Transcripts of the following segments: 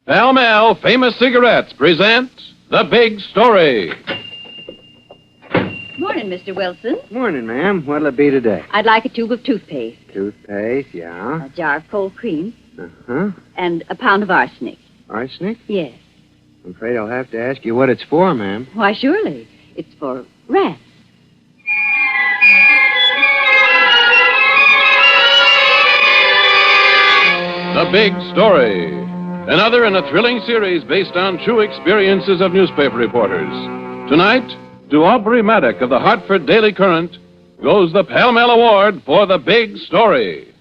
Pall Mall Famous Cigarettes present The Big Story. Morning, Mr. Wilson. Morning, ma'am. What'll it be today? I'd like a tube of toothpaste, Toothpaste, yeah. a jar of cold cream, Uh-huh. and a pound of arsenic. Arsenic? Yes. I'm afraid I'll have to ask you what it's for, ma'am. Why, surely. It's for rats. The Big Story. Another in a thrilling series based on true experiences of newspaper reporters. Tonight, to Aubrey Maddock of the Hartford Daily Current goes the Pall Mall Award for The Big Story.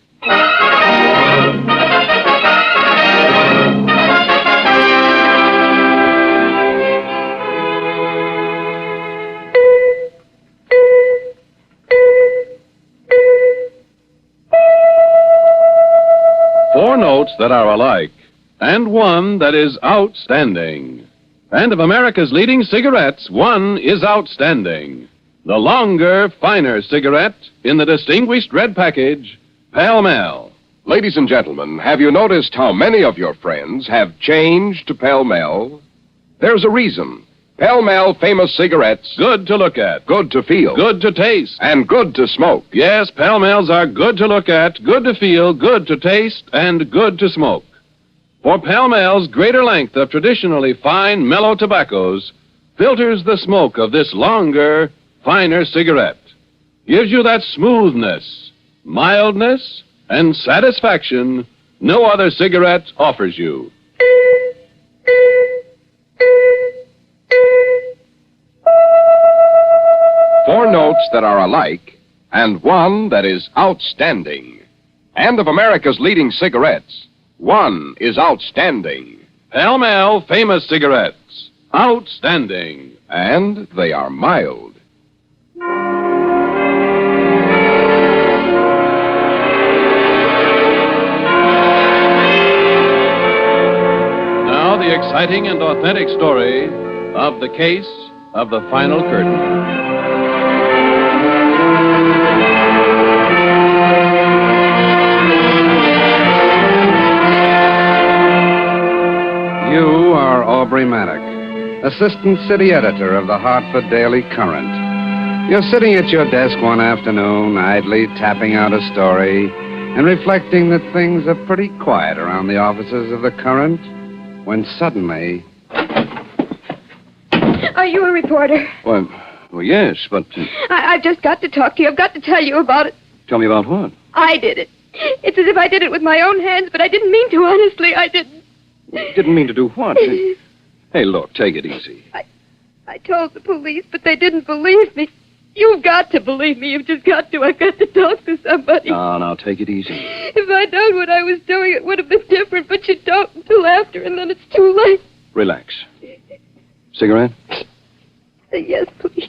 Four notes that are alike, and one that is outstanding. And of America's leading cigarettes, one is outstanding. The longer, finer cigarette in the distinguished red package, Pall Mall. Ladies and gentlemen, have you noticed how many of your friends have changed to Pall Mall? There's a reason. Pall Mall Famous Cigarettes. Good to look at. Good to feel. Good to taste. And good to smoke. Yes, Pall Malls are good to look at, good to feel, good to taste, and good to smoke. For Pall Mall's greater length of traditionally fine, mellow tobaccos filters the smoke of this longer, finer cigarette. Gives you that smoothness, mildness, and satisfaction no other cigarette offers you. Four notes that are alike, and one that is outstanding. And of America's leading cigarettes, one is outstanding. Pall Mall Famous Cigarettes. Outstanding. And they are mild. Now the exciting and authentic story of the case of the final curtain. You are Aubrey Maddock, assistant city editor of the Hartford Daily Current. You're sitting at your desk one afternoon, idly tapping out a story and reflecting that things are pretty quiet around the offices of the Current, when suddenly... Are you a reporter? Well, yes, but... I've just got to talk to you. I've got to tell you about it. Tell me about what? I did it. It's as if I did it with my own hands, but I didn't mean to, honestly. I didn't. Didn't mean to do what? Hey, look, take it easy. I told the police, but they didn't believe me. You've got to believe me. You've just got to. I've got to talk to somebody. Now, take it easy. If I'd known what I was doing, it would have been different, but you don't until after, and then it's too late. Relax. Cigarette? Yes, please.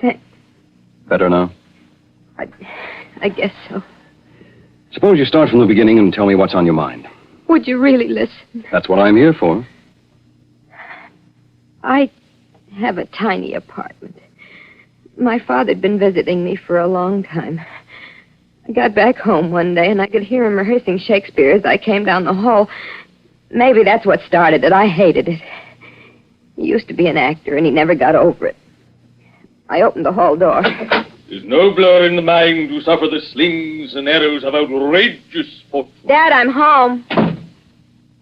Thanks. Better now? I guess so. Suppose you start from the beginning and tell me what's on your mind. Would you really listen? That's what I'm here for. I have a tiny apartment. My father'd been visiting me for a long time. I got back home one day, and I could hear him rehearsing Shakespeare as I came down the hall. Maybe that's what started it. I hated it. He used to be an actor, and he never got over it. I opened the hall door. Is nobler in the mind to suffer the slings and arrows of outrageous fortune. Dad, I'm home.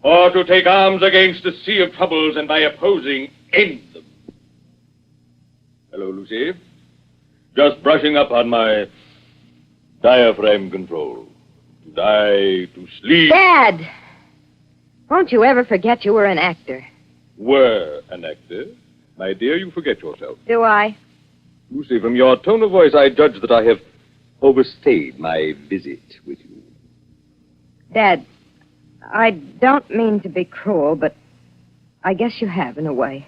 Or to take arms against a sea of troubles and by opposing end them. Hello, Lucy. Just brushing up on my diaphragm control. To die, to sleep. Dad! Won't you ever forget you were an actor? Were an actor. My dear, you forget yourself. Do I? Lucy, from your tone of voice, I judge that I have overstayed my visit with you. Dad, I don't mean to be cruel, but I guess you have in a way.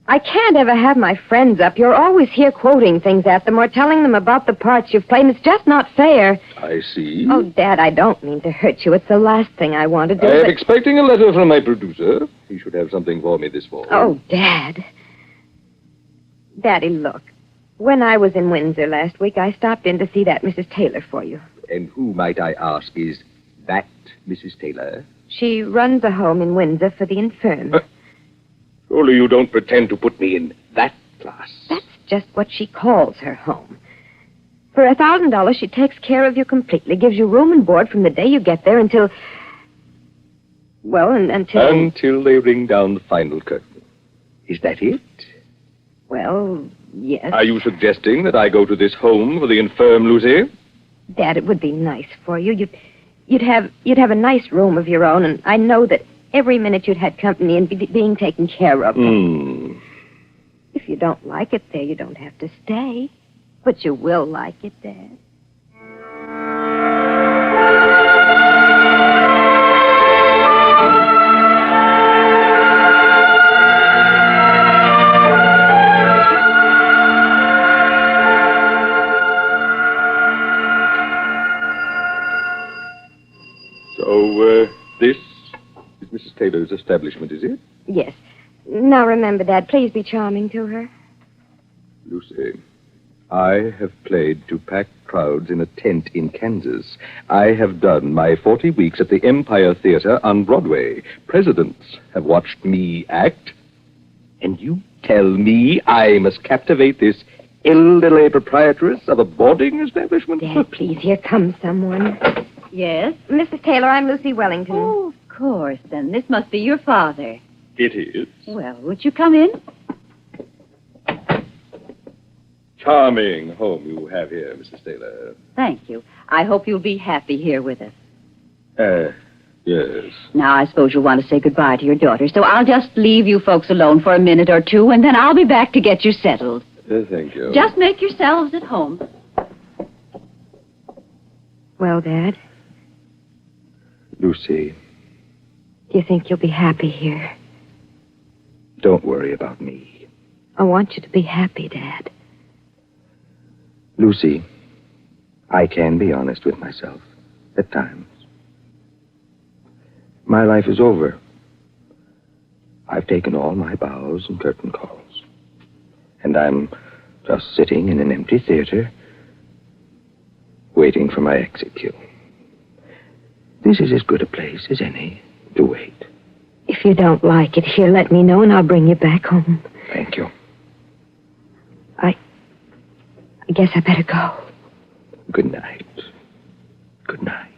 I can't ever have my friends up. You're always here quoting things at them or telling them about the parts you've played, and it's just not fair. I see. Oh, Dad, I don't mean to hurt you. It's the last thing I want to do. I am expecting a letter from my producer. He should have something for me this fall. Oh, Dad. Daddy, look. When I was in Windsor last week, I stopped in to see that Mrs. Taylor for you. And who, might I ask, is that Mrs. Taylor? She runs a home in Windsor for the infirm. Surely you don't pretend to put me in that class. That's just what she calls her home. For $1,000, she takes care of you completely, gives you room and board from the day you get there until... Well, until... Until they ring down the final curtain. Is that it? Well, yes. Are you suggesting that I go to this home for the infirm, Lucy? Dad, it would be nice for you. You'd have a nice room of your own, and I know that every minute you'd had company and being taken care of. If you don't like it there, you don't have to stay. But you will like it, Dad. So, this is Mrs. Taylor's establishment, is it? Yes. Now remember, Dad, please be charming to her. Lucy, I have played to packed crowds in a tent in Kansas. I have done my 40 weeks at the Empire Theater on Broadway. Presidents have watched me act. And you tell me I must captivate this elderly proprietress of a boarding establishment? Dad, please, here comes someone. Yes? Mrs. Taylor, I'm Lucy Wellington. Oh, of course. Then this must be your father. It is. Well, would you come in? Charming home you have here, Mrs. Taylor. Thank you. I hope you'll be happy here with us. Yes. Now, I suppose you'll want to say goodbye to your daughter, so I'll just leave you folks alone for a minute or two, and then I'll be back to get you settled. Thank you. Just make yourselves at home. Well, Dad, Lucy, do you think you'll be happy here? don't worry about me. I want you to be happy, Dad. Lucy, I can be honest with myself at times. My life is over. I've taken all my bows and curtain calls. And I'm just sitting in an empty theater, waiting for my exit cue. This is as good a place as any to wait. If you don't like it here, let me know and I'll bring you back home. Thank you. I guess I better go. Good night. Good night.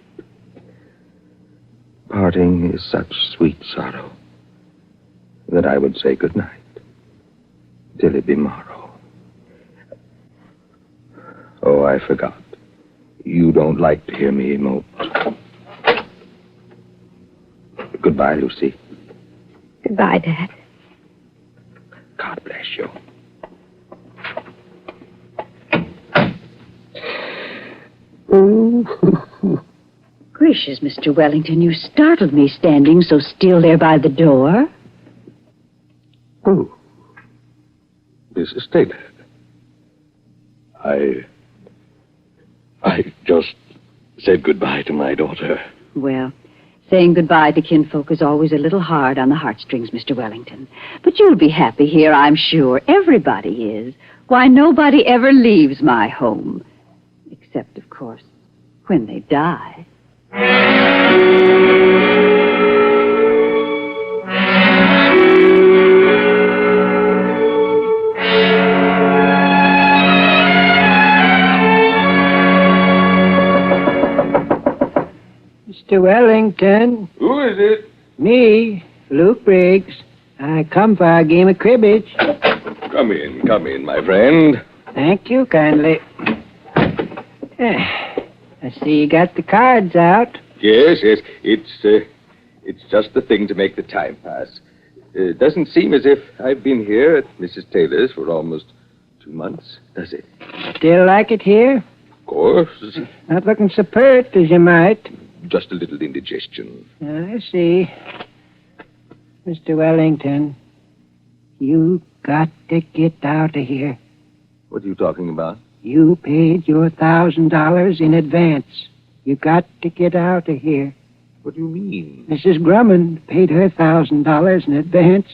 Parting is such sweet sorrow that I would say good night till it be morrow. Oh, I forgot. You don't like to hear me emote. Goodbye, Lucy. Goodbye, Dad. God bless you. Gracious, Mr. Wellington, you startled me standing so still there by the door. Oh, Mrs. Taylor. I just said goodbye to my daughter. Well, saying goodbye to kinfolk is always a little hard on the heartstrings, Mr. Wellington. But you'll be happy here, I'm sure. Everybody is. Why, nobody ever leaves my home. Except, of course, when they die. Mr. Wellington. Who is it? Me, Luke Briggs. I come for a game of cribbage. Come in, my friend. Thank you kindly. I see you got the cards out. Yes. It's just the thing to make the time pass. It doesn't seem as if I've been here at Mrs. Taylor's for almost 2 months, does it? Still like it here? Of course. Not looking so pert as you might. Just a little indigestion. I see. Mr. Wellington, you got to get out of here. What are you talking about? You paid your $1,000 in advance. You got to get out of here. What do you mean? Mrs. Grumman paid her $1,000 in advance.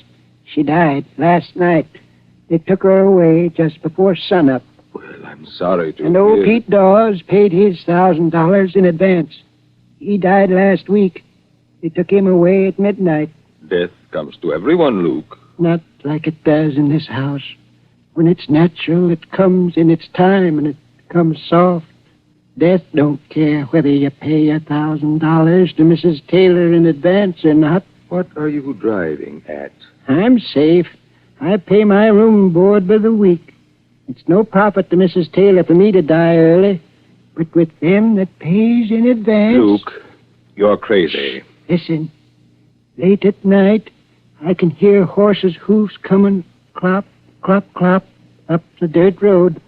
She died last night. They took her away just before sunup. Well, I'm sorry to And old hear- Pete Dawes paid his $1,000 in advance. He died last week. They took him away at midnight. Death comes to everyone, Luke. Not like it does in this house. When it's natural, it comes in its time, and it comes soft. Death don't care whether you pay $1,000 to Mrs. Taylor in advance or not. What are you driving at? I'm safe. I pay my room and board by the week. It's no profit to Mrs. Taylor for me to die early. But with them that pays in advance... Luke, you're crazy. Listen. Late at night, I can hear horses' hoofs coming clop, clop, clop up the dirt road.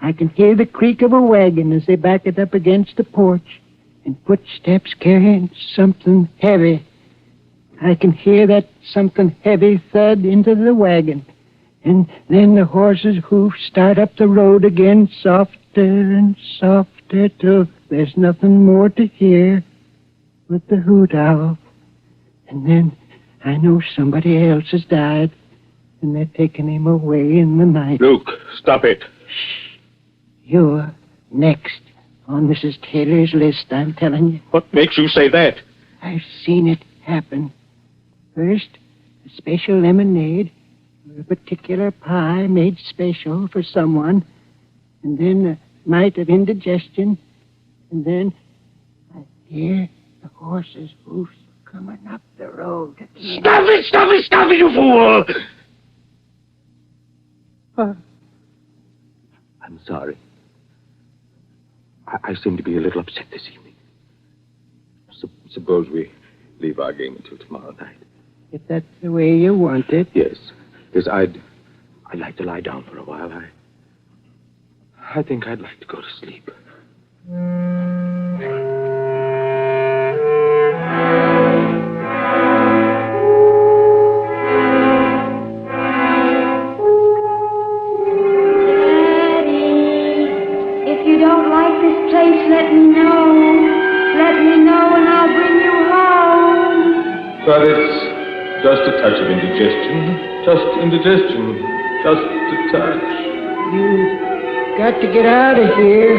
I can hear the creak of a wagon as they back it up against the porch, and footsteps carrying something heavy. I can hear that something heavy thud into the wagon, and then the horse's hoofs start up the road again, softer and softer, till there's nothing more to hear but the hoot owl. And then I know somebody else has died, and they're taking him away in the night. Luke, stop it. You're next on Mrs. Taylor's list, I'm telling you. What makes you say that? I've seen it happen. First, a special lemonade, or a particular pie made special for someone, and then a night of indigestion, and then I hear the horse's hoofs coming up the road. Stop it, you fool! I'm sorry. I seem to be a little upset this evening. Suppose we leave our game until tomorrow night. If that's the way you want it. Yes. Yes, I'd like to lie down for a while. I think I'd like to go to sleep. Let me know. Let me know and I'll bring you home. But it's just a touch of indigestion. Just indigestion. Just a touch. You got to get out of here.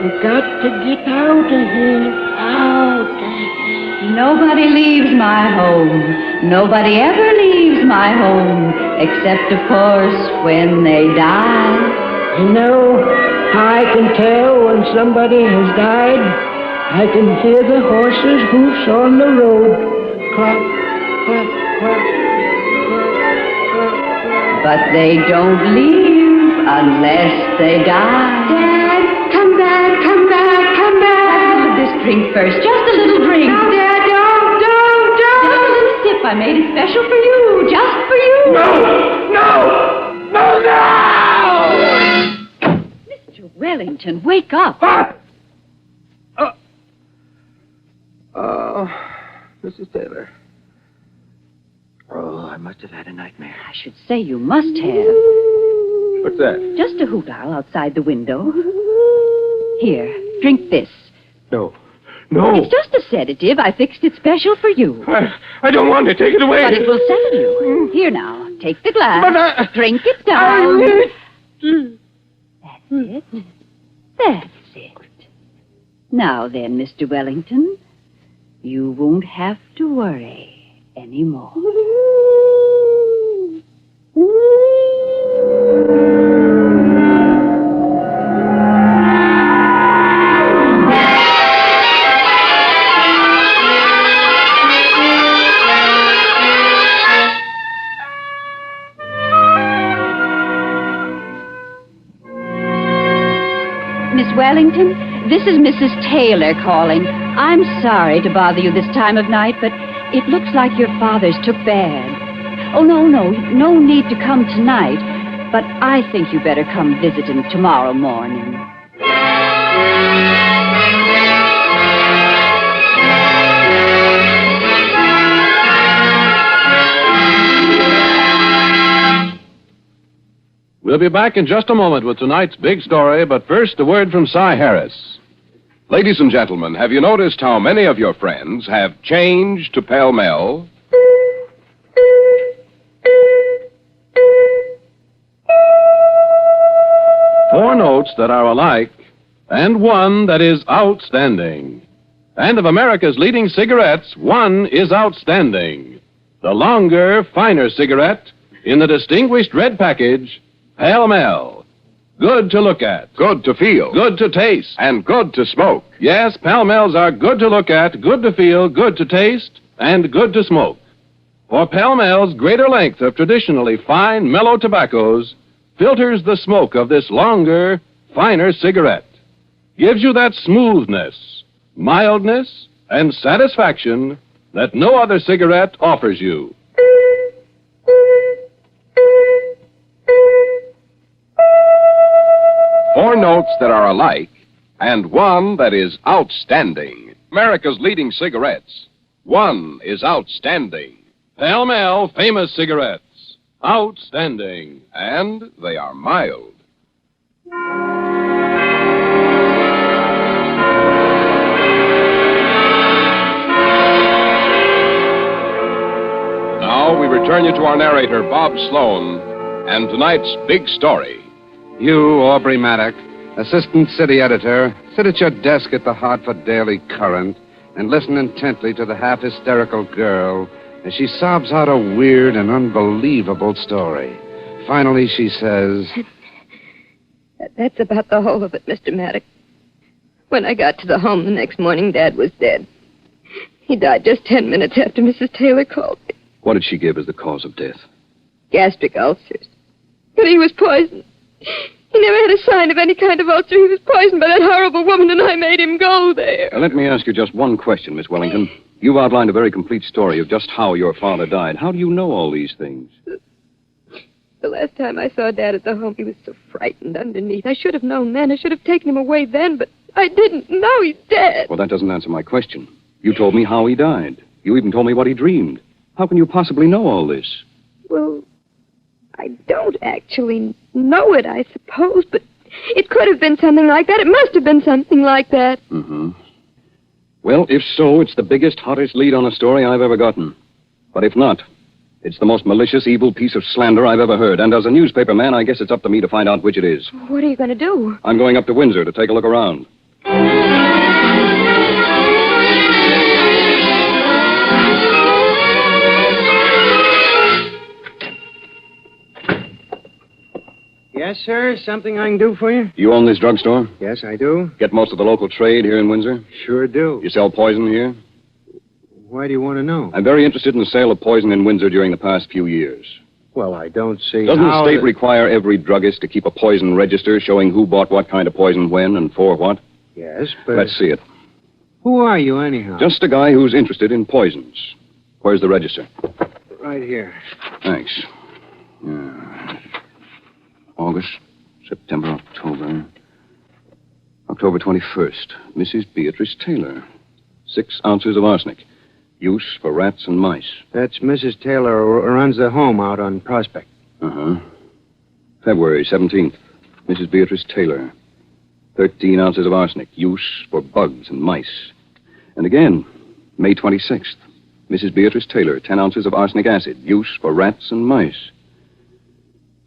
You got to get out of here. Out of here. Nobody leaves my home. Nobody ever leaves my home. Except, of course, when they die. You know, I can tell when somebody has died. I can hear the horses' hoofs on the road. Clop, clop, clop, clop, clop. But they don't leave unless they die. Dad, come back, come back, come back. Have a little of this drink first, just a little drink. No, Dad, don't. Just a little sip. I made it special for you, just for you. No! Mr. Wellington, wake up. Mrs. Taylor. Oh, I must have had a nightmare. I should say you must have. What's that? Just a hoot owl outside the window. Here, drink this. No. It's just a sedative. I fixed it special for you. I don't want to take it away. But it will settle you. Here now, take the glass. But drink it down. That's it. That's it. Now then, Mr. Wellington, you won't have to worry anymore. Miss Wellington, this is Mrs. Taylor calling. I'm sorry to bother you this time of night, but it looks like your father's took bad. Oh, no need to come tonight, but I think you better come visit him tomorrow morning. We'll be back in just a moment with tonight's big story, but first, a word from Cy Harris. Ladies and gentlemen, have you noticed how many of your friends have changed to pell-mell? For notes that are alike and one that is outstanding. And of America's leading cigarettes, one is outstanding. The longer, finer cigarette in the distinguished red package, Pall Mall. Good to look at. Good to feel. Good to taste. And good to smoke. Yes, Pall Malls are good to look at, good to feel, good to taste, and good to smoke. For Pall Mall's greater length of traditionally fine, mellow tobaccos filters the smoke of this longer, finer cigarette. Gives you that smoothness, mildness, and satisfaction that no other cigarette offers you. Four notes that are alike and one that is outstanding. America's leading cigarettes. One is outstanding. Pall Mall famous cigarettes. Outstanding. And they are mild. Now we return you to our narrator, Bob Sloan, and tonight's big story. You, Aubrey Maddock, assistant city editor, sit at your desk at the Hartford Daily Current and listen intently to the half-hysterical girl as she sobs out a weird and unbelievable story. Finally, she says, That's about the whole of it, Mr. Maddock. When I got to the home the next morning, Dad was dead. He died just 10 minutes after Mrs. Taylor called me. What did she give as the cause of death? Gastric ulcers. But he was poisoned. He never had a sign of any kind of ulcer. He was poisoned by that horrible woman, and I made him go there. Let me ask you just one question, Miss Wellington. You've outlined a very complete story of just how your father died. How do you know all these things? The last time I saw Dad at the home, he was so frightened underneath. I should have known then. I should have taken him away then, but I didn't. Now he's dead. Well, that doesn't answer my question. You told me how he died. You even told me what he dreamed. How can you possibly know all this? Well, I don't actually know it, I suppose, but it could have been something like that. It must have been something like that. Mm-hmm. Well, if so, it's the biggest, hottest lead on a story I've ever gotten. But if not, it's the most malicious, evil piece of slander I've ever heard. And as a newspaper man, I guess it's up to me to find out which it is. What are you going to do? I'm going up to Windsor to take a look around. Yes, sir. Something I can do for you? You own this drugstore? Yes, I do. Get most of the local trade here in Windsor? Sure do. You sell poison here? Why do you want to know? I'm very interested in the sale of poison in Windsor during the past few years. Well, I don't see Doesn't the how state require every druggist to keep a poison register showing who bought what kind of poison when and for what? Yes, but... Let's see it. Who are you, anyhow? Just a guy who's interested in poisons. Where's the register? Right here. Thanks. August, September, October. October 21st. Mrs. Beatrice Taylor. 6 ounces of arsenic. Use for rats and mice. That's Mrs. Taylor who runs the home out on Prospect. Uh-huh. February 17th. Mrs. Beatrice Taylor. 13 ounces of arsenic. Use for bugs and mice. And again, May 26th. Mrs. Beatrice Taylor. 10 ounces of arsenic acid. Use for rats and mice.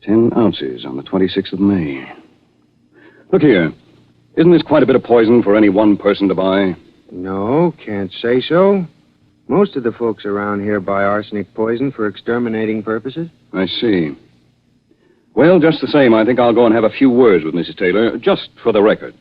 10 ounces on the 26th of May. Look here. Isn't this quite a bit of poison for any one person to buy? No, can't say so. Most of the folks around here buy arsenic poison for exterminating purposes. I see. Well, just the same, I think I'll go and have a few words with Mrs. Taylor, just for the record.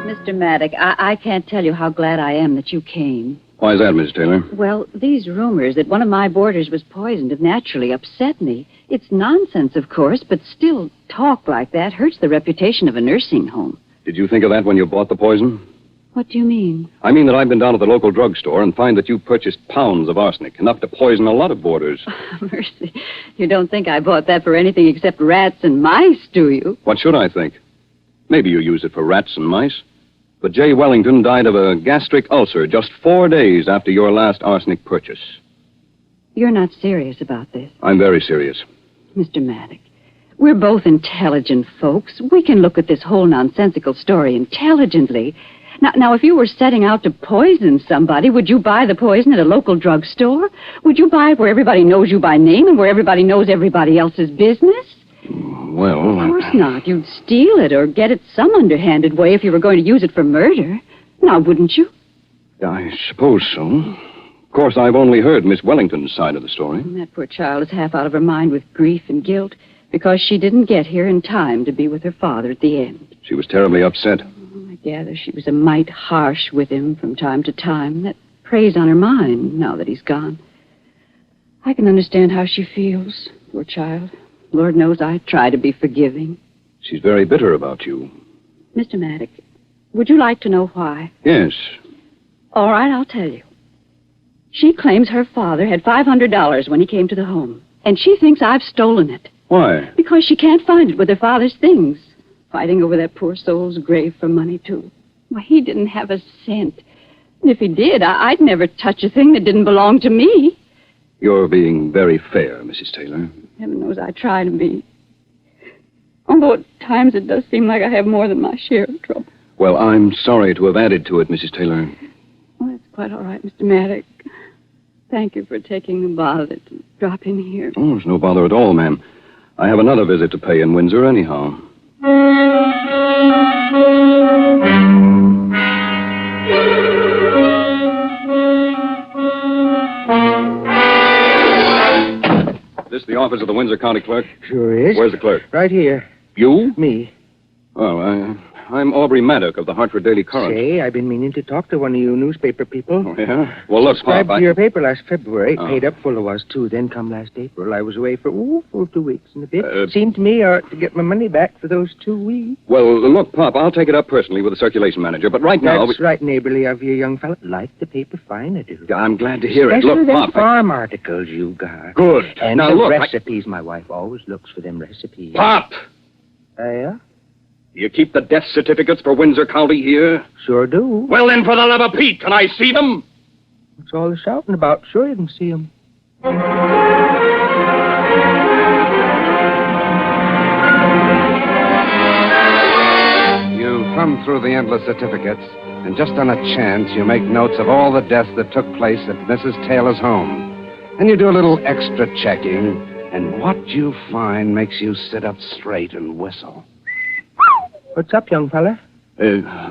Mr. Maddock, I can't tell you how glad I am that you came. Why is that, Mrs. Taylor? Well, these rumors that one of my boarders was poisoned have naturally upset me. It's nonsense, of course, but still, talk like that hurts the reputation of a nursing home. Did you think of that when you bought the poison? What do you mean? I mean that I've been down to the local drugstore and find that you purchased pounds of arsenic, enough to poison a lot of boarders. Mercy. You don't think I bought that for anything except rats and mice, do you? What should I think? Maybe you use it for rats and mice. But J. Wellington died of a gastric ulcer just 4 days after your last arsenic purchase. You're not serious about this. I'm very serious. Mr. Maddock, we're both intelligent folks. We can look at this whole nonsensical story intelligently. Now, if you were setting out to poison somebody, would you buy the poison at a local drugstore? Would you buy it where everybody knows you by name and where everybody knows everybody else's business? Well... Of course not. You'd steal it or get it some underhanded way if you were going to use it for murder. Now, wouldn't you? I suppose so. Of course, I've only heard Miss Wellington's side of the story. And that poor child is half out of her mind with grief and guilt because she didn't get here in time to be with her father at the end. She was terribly upset. I gather she was a mite harsh with him from time to time. That preys on her mind now that he's gone. I can understand how she feels, poor child. Lord knows I try to be forgiving. She's very bitter about you. Mr. Maddock, would you like to know why? Yes. All right, I'll tell you. She claims her father had $500 when he came to the home, and she thinks I've stolen it. Why? Because she can't find it with her father's things. Fighting over that poor soul's grave for money, too. Why, he didn't have a cent. And if he did, I'd never touch a thing that didn't belong to me. You're being very fair, Mrs. Taylor. Heaven knows I try to be. Although at times it does seem like I have more than my share of trouble. Well, I'm sorry to have added to it, Mrs. Taylor. Oh, that's quite all right, Mr. Maddock. Thank you for taking the bother to drop in here. Oh, it's no bother at all, ma'am. I have another visit to pay in Windsor anyhow. This the office of the Windsor County Clerk? Sure is. Where's the clerk? Right here. You? Me. Oh, I'm Aubrey Maddock of the Hartford Daily Current. Say, I've been meaning to talk to one of you newspaper people. Oh, yeah? Well, look, Subscribed Pop, to your paper last February. Oh. Paid up full of was, too. Then come last April. I was away for full 2 weeks and a bit. Uh, Seemed to me I ought to get my money back for those 2 weeks. Well, look, Pop, I'll take it up personally with the circulation manager, but right now... That's right, neighborly of you, young fella. Like the paper fine, I do. I'm glad to hear it. Especially Look, them Pop... farm articles you got. Good. And now, the look... recipes. My wife always looks for them recipes. Pop! Yeah? You keep the death certificates for Windsor County here? Sure do. Well, then, for the love of Pete, can I see them? That's all they're shouting about. Sure you can see them. You thumb through the endless certificates, and just on a chance, you make notes of all the deaths that took place at Mrs. Taylor's home. And you do a little extra checking, and what you find makes you sit up straight and whistle. What's up, young fella?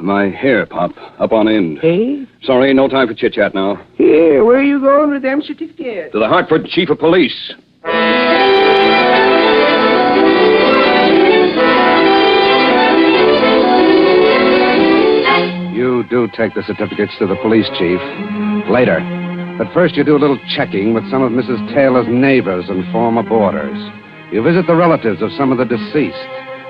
My hair, Pop, up on end. Hey? Sorry, no time for chit-chat now. Here, where are you going with them certificates? To the Hartford Chief of Police. You do take the certificates to the police chief. Later. But first you do a little checking with some of Mrs. Taylor's neighbors and former boarders. You visit the relatives of some of the deceased.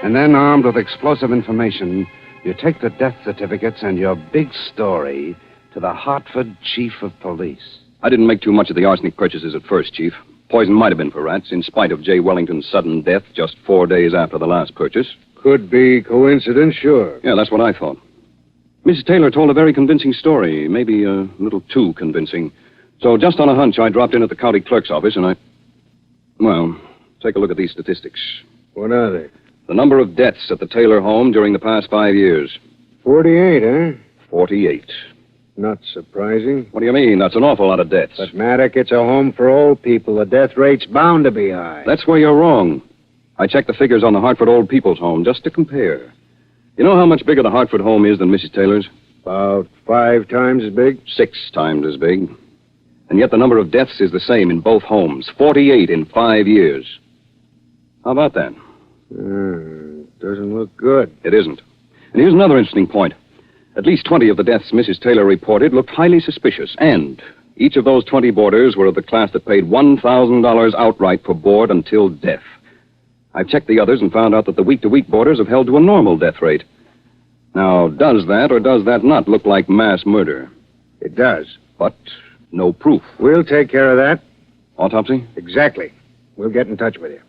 And then, armed with explosive information, you take the death certificates and your big story to the Hartford Chief of Police. I didn't make too much of the arsenic purchases at first, Chief. Poison might have been for rats, in spite of J. Wellington's sudden death just 4 days after the last purchase. Could be coincidence, sure. Yeah, that's what I thought. Mrs. Taylor told a very convincing story, maybe a little too convincing. So just on a hunch, I dropped in at the county clerk's office and Well, take a look at these statistics. What are they? The number of deaths at the Taylor home during the past 5 years. 48, huh? 48. Not surprising. What do you mean? That's an awful lot of deaths. But, Maddock, it's a home for old people. The death rate's bound to be high. That's where you're wrong. I checked the figures on the Hartford Old People's Home just to compare. You know how much bigger the Hartford home is than Mrs. Taylor's? About 5 times as big? 6 times as big. And yet the number of deaths is the same in both homes. 48 in 5 years. How about that? Doesn't look good. It isn't. And here's another interesting point. At least 20 of the deaths Mrs. Taylor reported looked highly suspicious. And each of those 20 boarders were of the class that paid $1,000 outright for board until death. I've checked the others and found out that the week-to-week boarders have held to a normal death rate. Now, does that or does that not look like mass murder? It does. But no proof. We'll take care of that. Autopsy? Exactly. We'll get in touch with you.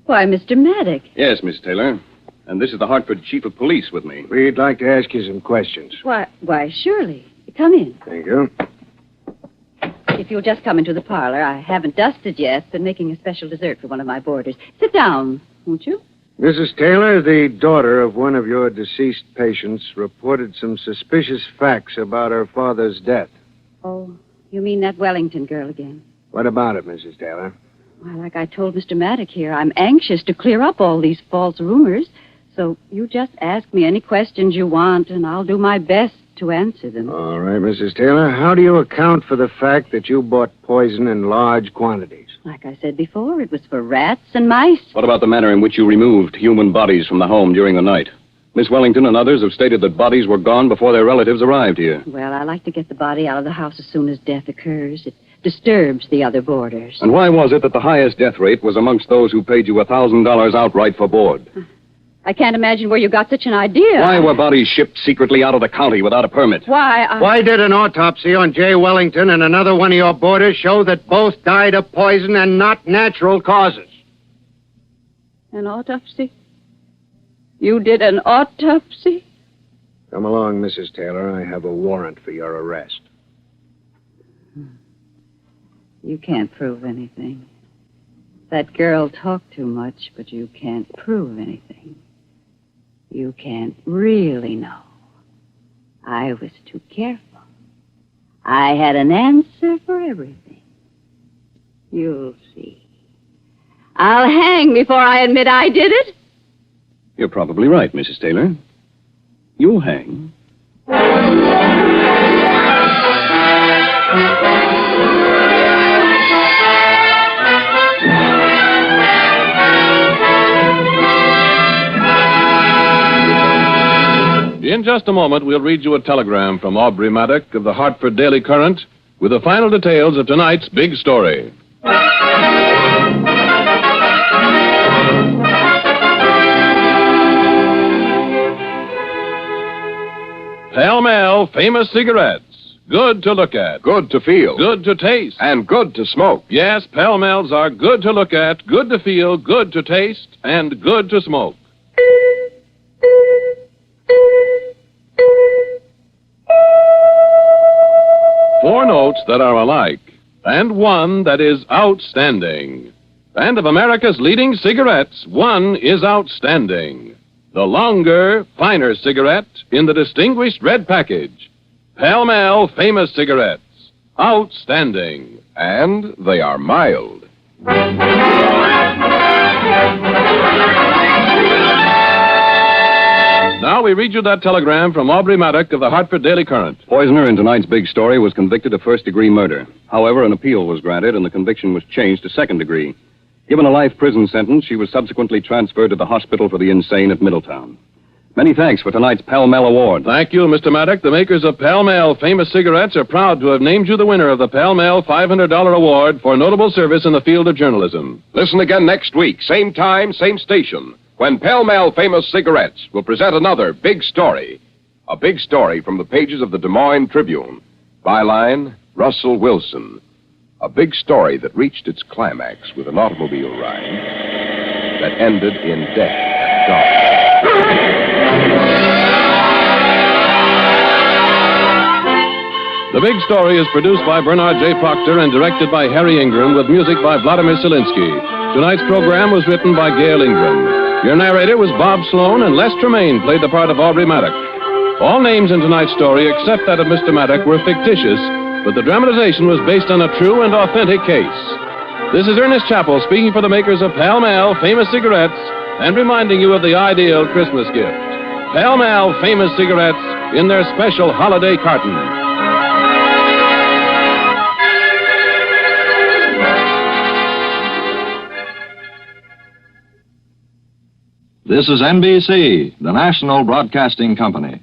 Why, Mr. Maddock. Yes, Miss Taylor. And this is the Hartford Chief of Police with me. We'd like to ask you some questions. Why, surely. Come in. Thank you. If you'll just come into the parlor. I haven't dusted yet, but making a special dessert for one of my boarders. Sit down, won't you? Mrs. Taylor, the daughter of one of your deceased patients reported some suspicious facts about her father's death. Oh, you mean that Wellington girl again? What about it, Mrs. Taylor? Well, like I told Mr. Maddock here, I'm anxious to clear up all these false rumors. So you just ask me any questions you want, and I'll do my best to answer them. All right, Mrs. Taylor. How do you account for the fact that you bought poison in large quantities? Like I said before, it was for rats and mice. What about the manner in which you removed human bodies from the home during the night? Miss Wellington and others have stated that bodies were gone before their relatives arrived here. Well, I like to get the body out of the house as soon as death occurs. It disturbs the other boarders. And why was it that the highest death rate was amongst those who paid you $1,000 outright for board? I can't imagine where you got such an idea. Why were bodies shipped secretly out of the county without a permit? Why did an autopsy on Jay Wellington and another one of your boarders show that both died of poison and not natural causes? An autopsy? You did an autopsy? Come along, Mrs. Taylor. I have a warrant for your arrest. You can't prove anything. That girl talked too much, but you can't prove anything. You can't really know. I was too careful. I had an answer for everything. You'll see. I'll hang before I admit I did it. You're probably right, Mrs. Taylor. You'll hang. In just a moment, we'll read you a telegram from Aubrey Maddock of the Hartford Daily Current with the final details of tonight's big story. Pall Mall Famous Cigarettes. Good to look at. Good to feel. Good to taste. And good to smoke. Yes, Pall Malls are good to look at, good to feel, good to taste, and good to smoke. Four notes that are alike, and one that is outstanding. And of America's leading cigarettes, one is outstanding. The longer, finer cigarette in the distinguished red package. Pall Mall Famous Cigarettes. Outstanding. And they are mild. Now we read you that telegram from Aubrey Maddock of the Hartford Daily Current. Poisoner in tonight's big story was convicted of first-degree murder. However, an appeal was granted and the conviction was changed to second degree. Given a life prison sentence, she was subsequently transferred to the hospital for the insane at Middletown. Many thanks for tonight's Pall Mall Award. Thank you, Mr. Maddock. The makers of Pall Mall Famous Cigarettes are proud to have named you the winner of the Pall Mall $500 award for notable service in the field of journalism. Listen again next week, same time, same station, when Pall Mall Famous Cigarettes will present another big story. A big story from the pages of the Des Moines Tribune. Byline, Russell Wilson. A big story that reached its climax with an automobile ride that ended in death at dawn. The Big Story is produced by Bernard J. Proctor and directed by Harry Ingram with music by Vladimir Selinsky. Tonight's program was written by Gail Ingram. Your narrator was Bob Sloan, and Les Tremaine played the part of Aubrey Maddock. All names in tonight's story, except that of Mr. Maddock, were fictitious, but the dramatization was based on a true and authentic case. This is Ernest Chappell speaking for the makers of Pall Mall Famous Cigarettes and reminding you of the ideal Christmas gift. Pall Mall Famous Cigarettes in their special holiday carton. This is NBC, the national broadcasting company.